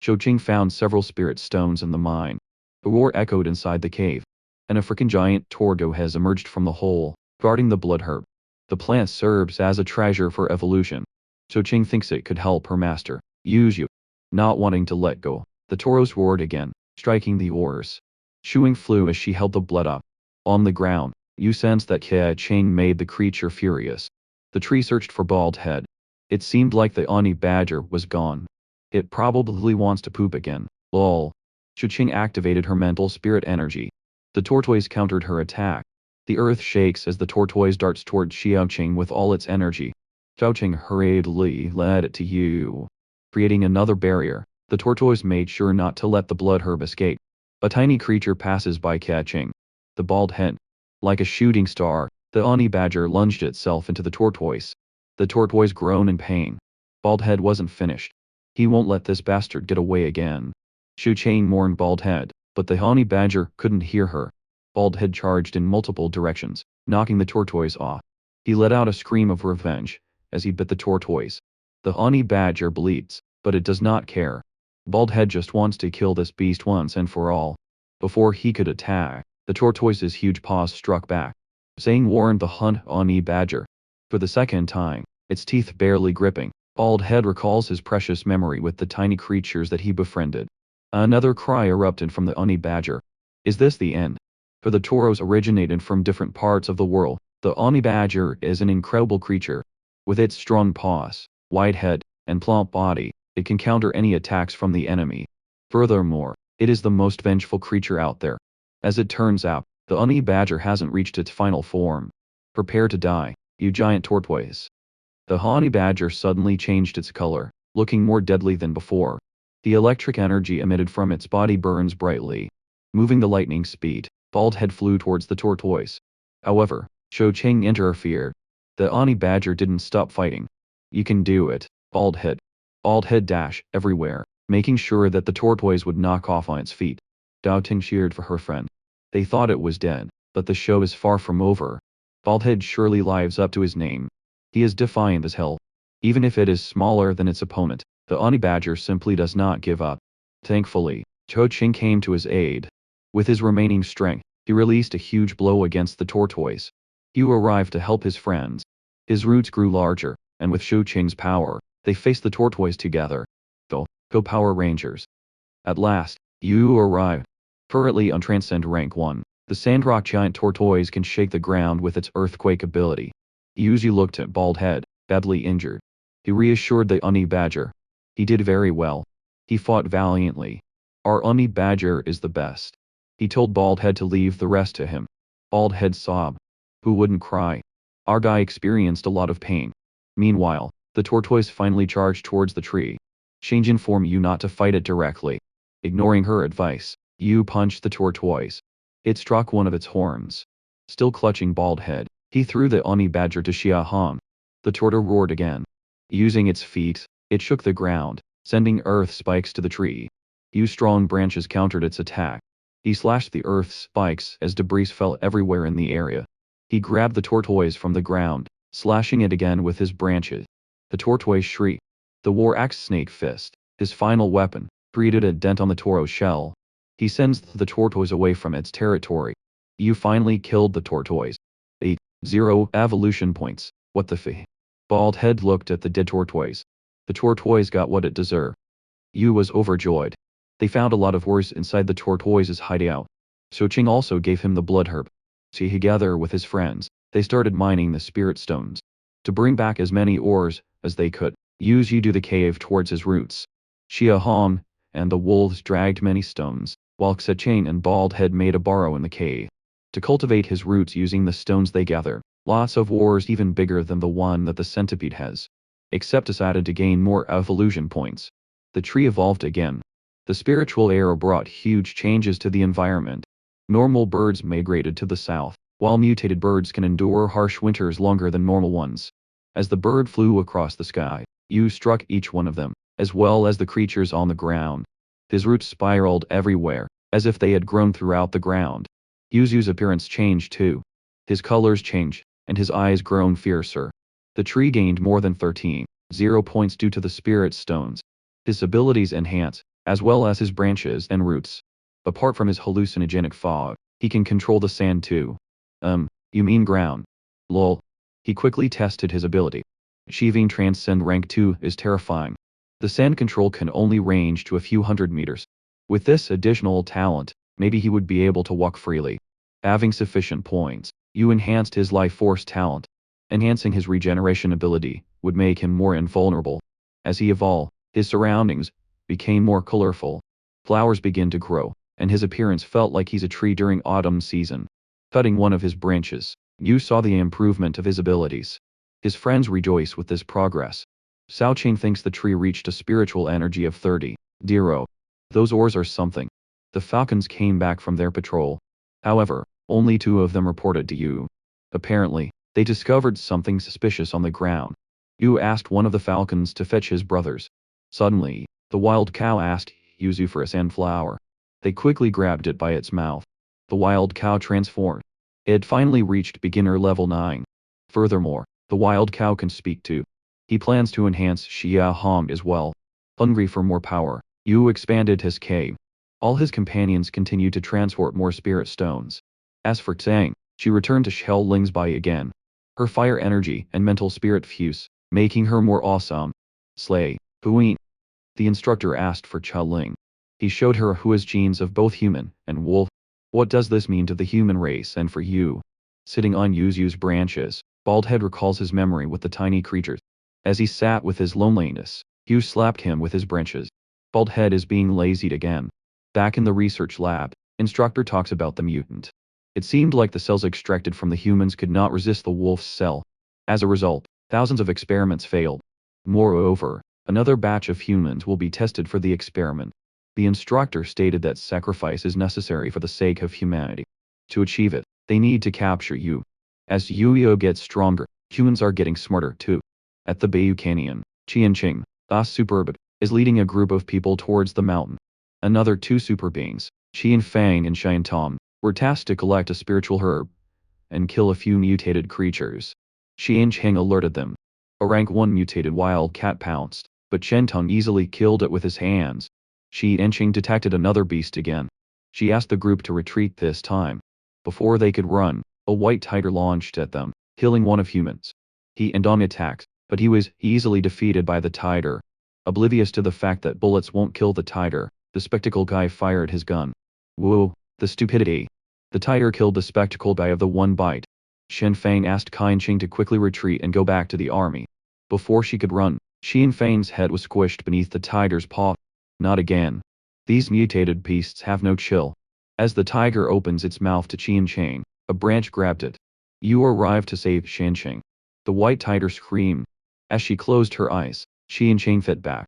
Chou-Ching found several spirit stones in the mine. The roar echoed inside the cave. An African giant torgo has emerged from the hole, guarding the blood herb. The plant serves as a treasure for evolution. Chou-Ching thinks it could help her master, Yuzu. Not wanting to let go, the toros roared again, striking the oars. Chewing flew as she held the blood up. On the ground, Yu sensed that Chou-Ching made the creature furious. The tree searched for Baldhead. It seemed like the honey badger was gone. It probably wants to poop again, lol. Chou-Ching activated her mental spirit energy. The tortoise countered her attack. The earth shakes as the tortoise darts toward Xiaoqing with all its energy. Xiaoqing hurriedly led it to Yu. creating another barrier. The tortoise made sure not to let the blood herb escape. A tiny creature passes by catching the bald head. Like a shooting star, the honey badger lunged itself into the tortoise. The tortoise groaned in pain. Bald head wasn't finished. He won't let this bastard get away again. Shu Chang mourned Bald head, but the honey badger couldn't hear her. Bald head charged in multiple directions, knocking the tortoise off. He let out a scream of revenge as he bit the tortoise. The honey badger bleeds, but it does not care. Bald head just wants to kill this beast once and for all. Before he could attack, the tortoise's huge paws struck back. Saying warned the honey badger. For the second time, its teeth barely gripping, Bald head recalls his precious memory with the tiny creatures that he befriended. Another cry erupted from the honey badger. Is this the end? For the toros originated from different parts of the world, the honey badger is an incredible creature. With its strong paws, wide head, and plump body, it can counter any attacks from the enemy. Furthermore, it is the most vengeful creature out there. As it turns out, the honey badger hasn't reached its final form. Prepare to die, you giant tortoise. The honey badger suddenly changed its color, looking more deadly than before. The electric energy emitted from its body burns brightly. Moving the lightning speed, Bald head flew towards the tortoise. However, Shu Chang interfered. The honey badger didn't stop fighting. You can do it, Bald head. Bald head dashed everywhere, making sure that the tortoise would knock off on its feet. Dao Ting cheered for her friend. They thought it was dead, but the show is far from over. Bald head surely lives up to his name. He is defiant as hell. Even if it is smaller than its opponent, the honey badger simply does not give up. Thankfully, Cho Ching came to his aid. With his remaining strength, he released a huge blow against the tortoise. Yu arrived to help his friends. His roots grew larger, and with Shu Qing's power, they faced the tortoise together. Go Power Rangers. At last, Yu arrived. Currently on Transcend Rank 1, the Sandrock Giant Tortoise can shake the ground with its earthquake ability. Yuzu looked at Bald head, badly injured. He reassured the honey badger. He did very well. He fought valiantly. Our honey badger is the best. He told Bald head to leave the rest to him. Bald head sobbed. Who wouldn't cry? Our guy experienced a lot of pain. Meanwhile, the tortoise finally charged towards the tree. Change informed Yu not to fight it directly. Ignoring her advice, Yu punched the tortoise. It struck one of its horns. Still clutching Bald head, he threw the honey badger to Xia Han. The tortoise roared again. Using its feet, it shook the ground, sending earth spikes to the tree. Yu's strong branches countered its attack. He slashed the earth spikes as debris fell everywhere in the area. He grabbed the tortoise from the ground, slashing it again with his branches. The tortoise shrieked. The war axe snake fist, his final weapon, created a dent on the toro's shell. He sends the tortoise away from its territory. Yu finally killed the tortoise. 8-0 evolution points. What the f? Bald head looked at the dead tortoise. The tortoise got what it deserved. Yu was overjoyed. They found a lot of ores inside the tortoise's hideout. So Ching also gave him the blood herb. Together with his friends, they started mining the spirit stones. To bring back as many ores as they could, Yu to the cave towards his roots. Xia Han and the wolves dragged many stones, while Xicheng and Bald head made a burrow in the cave. To cultivate his roots using the stones they gathered, lots of ores even bigger than the one that the centipede has. Except decided to gain more evolution points. The tree evolved again. The spiritual era brought huge changes to the environment. Normal birds migrated to the south, while mutated birds can endure harsh winters longer than normal ones. As the bird flew across the sky, Yu struck each one of them, as well as the creatures on the ground. His roots spiraled everywhere, as if they had grown throughout the ground. Yuzu's appearance changed too. His colors changed, and his eyes grown fiercer. The tree gained more than 13.0 points due to the spirit stones. His abilities enhanced, as well as his branches and roots. Apart from his hallucinogenic fog, he can control the sand too. You mean ground? Lol. He quickly tested his ability. Achieving Transcend Rank 2 is terrifying. The sand control can only range to a few hundred meters. With this additional talent, maybe he would be able to walk freely. Having sufficient points, Yu enhanced his life force talent. Enhancing his regeneration ability would make him more invulnerable. As he evolved, his surroundings became more colorful. Flowers began to grow, and his appearance felt like he's a tree during autumn season. Cutting one of his branches, Yu saw the improvement of his abilities. His friends rejoiced with this progress. Cao Ching thinks the tree reached a spiritual energy of 30. Dero. Those ores are something. The falcons came back from their patrol. However, only 2 of them reported to you. Apparently, they discovered something suspicious on the ground. You asked one of the falcons to fetch his brothers. Suddenly, the wild cow asked Yuzu for a sunflower. They quickly grabbed it by its mouth. The wild cow transformed. It finally reached beginner level 9. Furthermore, the wild cow can speak too. He plans to enhance Xia Hong as well. Hungry for more power, Yu expanded his cave. All his companions continued to transport more spirit stones. As for Tang, she returned to Xiao Ling's body again. Her fire energy and mental spirit fuse, making her more awesome. Slay, Puyin. The instructor asked for Qiao Ling. He showed her Hua's genes of both human and wolf. What does this mean to the human race and for you? Sitting on Yuzu's branches, Baldhead recalls his memory with the tiny creatures. As he sat with his loneliness, Hugh slapped him with his branches. Baldhead is being lazied again. Back in the research lab, instructor talks about the mutant. It seemed like the cells extracted from the humans could not resist the wolf's cell. As a result, thousands of experiments failed. Moreover, another batch of humans will be tested for the experiment. The instructor stated that sacrifice is necessary for the sake of humanity. To achieve it, they need to capture you. As Yu-Yo gets stronger, humans are getting smarter too. At the Bayou Canyon, Qian Qing, a superb, is leading a group of people towards the mountain. Another 2 super beings, Qian Fang and Qian Tom, were tasked to collect a spiritual herb and kill a few mutated creatures. Qian Qing alerted them. A rank 1 mutated wild cat pounced, but Chen Tong easily killed it with his hands. Qian Qing detected another beast again. She asked the group to retreat this time. Before they could run, a white tiger launched at them, killing one of humans. He and Dong attacked, but he was easily defeated by the tiger. Oblivious to the fact that bullets won't kill the tiger, the spectacle guy fired his gun. Whoa, the stupidity. The tiger killed the spectacle guy of the one bite. Shen Fang asked Qian Qing to quickly retreat and go back to the army. Before she could run, Qian Fang's head was squished beneath the tiger's paw. Not again. These mutated beasts have no chill. As the tiger opens its mouth to Qian Qing, a branch grabbed it. You arrived to save Qian Qing. The white tiger screamed. As she closed her eyes, Qian Qing fed back.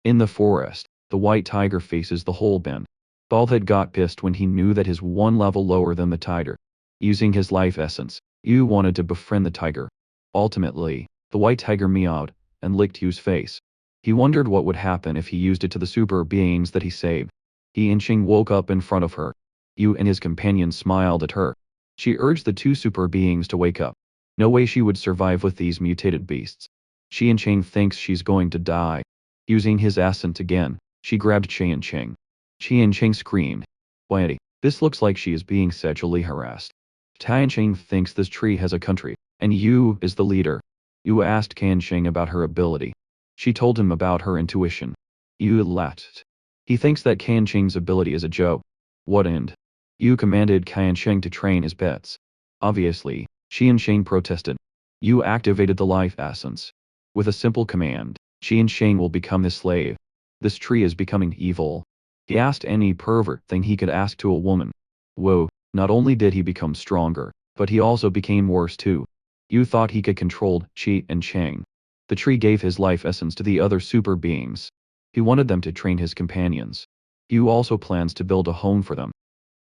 In the forest, the white tiger faces the whole band. Baldhead got pissed when he knew that his one level lower than the tiger. Using his life essence, Yu wanted to befriend the tiger. Ultimately, the white tiger meowed and licked Yu's face. He wondered what would happen if he used it to the super beings that he saved. He and Qing woke up in front of her. Yu and his companion smiled at her. She urged the 2 super beings to wake up. No way she would survive with these mutated beasts. Qian Qing thinks she's going to die. Using his essence again, she grabbed Qian Qing. Qian Qing screamed. Wait, this looks like she is being sexually harassed. Qian Qing thinks this tree has a country, and Yu is the leader. Yu asked Qian Qing about her ability. She told him about her intuition. Yu laughed. He thinks that Qian Qing's ability is a joke. What end? Yu commanded Qian Qing to train his pets. Obviously, Qian Qing protested. Yu activated the life essence. With a simple command, Qian Qing will become his slave. This tree is becoming evil. He asked any pervert thing he could ask to a woman. Whoa, not only did he become stronger, but he also became worse too. Yu thought he could control Qi and Qing. The tree gave his life essence to the other super beings. He wanted them to train his companions. Yu also plans to build a home for them.